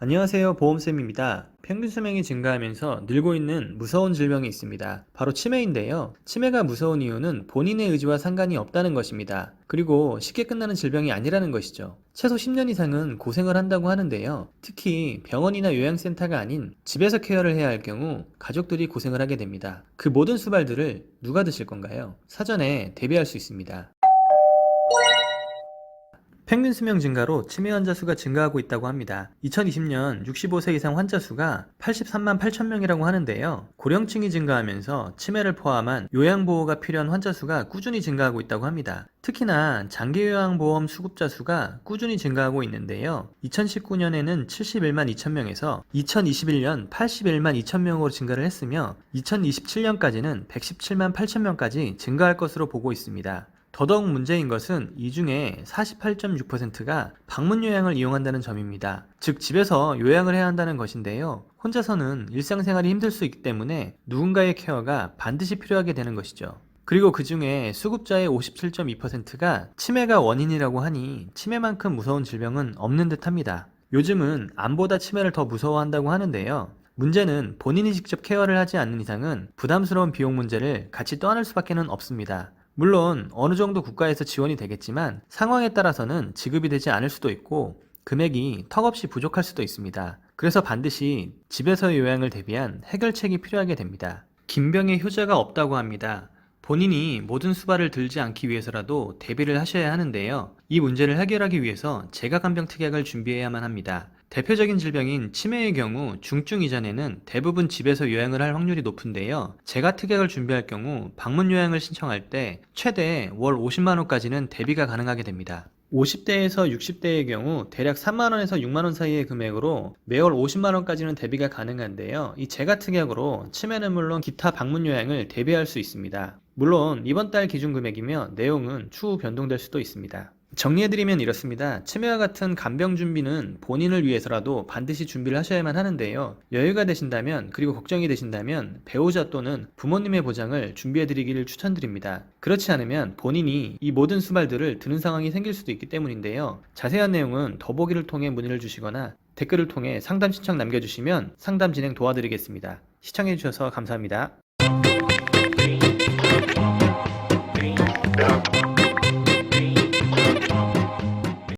안녕하세요. 보험쌤입니다. 평균 수명이 증가하면서 늘고 있는 무서운 질병이 있습니다. 바로 치매인데요. 치매가 무서운 이유는 본인의 의지와 상관이 없다는 것입니다. 그리고 쉽게 끝나는 질병이 아니라는 것이죠. 최소 10년 이상은 고생을 한다고 하는데요. 특히 병원이나 요양센터가 아닌 집에서 케어를 해야 할 경우 가족들이 고생을 하게 됩니다. 그 모든 수발들을 누가 드실 건가요? 사전에 대비할 수 있습니다. 평균 수명 증가로 치매 환자 수가 증가하고 있다고 합니다. 2020년 65세 이상 환자 수가 83만 8천 명이라고 하는데요. 고령층이 증가하면서 치매를 포함한 요양보호가 필요한 환자 수가 꾸준히 증가하고 있다고 합니다. 특히나 장기요양보험 수급자 수가 꾸준히 증가하고 있는데요. 2019년에는 71만 2천 명에서 2021년 81만 2천 명으로 증가를 했으며 2027년까지는 117만 8천 명까지 증가할 것으로 보고 있습니다. 더더욱 문제인 것은 이 중에 48.6%가 방문 요양을 이용한다는 점입니다. 즉 집에서 요양을 해야 한다는 것인데요. 혼자서는 일상생활이 힘들 수 있기 때문에 누군가의 케어가 반드시 필요하게 되는 것이죠. 그리고 그 중에 수급자의 57.2%가 치매가 원인이라고 하니 치매만큼 무서운 질병은 없는 듯 합니다. 요즘은 암보다 치매를 더 무서워한다고 하는데요. 문제는 본인이 직접 케어를 하지 않는 이상은 부담스러운 비용 문제를 같이 떠안을 수밖에 없습니다. 물론 어느 정도 국가에서 지원이 되겠지만 상황에 따라서는 지급이 되지 않을 수도 있고 금액이 턱없이 부족할 수도 있습니다. 그래서 반드시 집에서 요양을 대비한 해결책이 필요하게 됩니다. 긴병의 효자가 없다고 합니다. 본인이 모든 수발을 들지 않기 위해서라도 대비를 하셔야 하는데요. 이 문제를 해결하기 위해서 제가간병특약을 준비해야만 합니다. 대표적인 질병인 치매의 경우 중증 이전에는 대부분 집에서 요양을 할 확률이 높은데요. 제가특약을 준비할 경우 방문 요양을 신청할 때 최대 월 50만 원까지는 대비가 가능하게 됩니다. 50대에서 60대의 경우 대략 3만원에서 6만원 사이의 금액으로 매월 50만원까지는 대비가 가능한데요. 이 제가특약으로 치매는 물론 기타 방문 요양을 대비할 수 있습니다. 물론 이번 달 기준 금액이며 내용은 추후 변동될 수도 있습니다. 정리해드리면 이렇습니다. 치매와 같은 간병 준비는 본인을 위해서라도 반드시 준비를 하셔야만 하는데요. 여유가 되신다면 그리고 걱정이 되신다면 배우자 또는 부모님의 보장을 준비해드리기를 추천드립니다. 그렇지 않으면 본인이 이 모든 수발들을 드는 상황이 생길 수도 있기 때문인데요. 자세한 내용은 더보기를 통해 문의를 주시거나 댓글을 통해 상담 신청 남겨주시면 상담 진행 도와드리겠습니다. 시청해주셔서 감사합니다.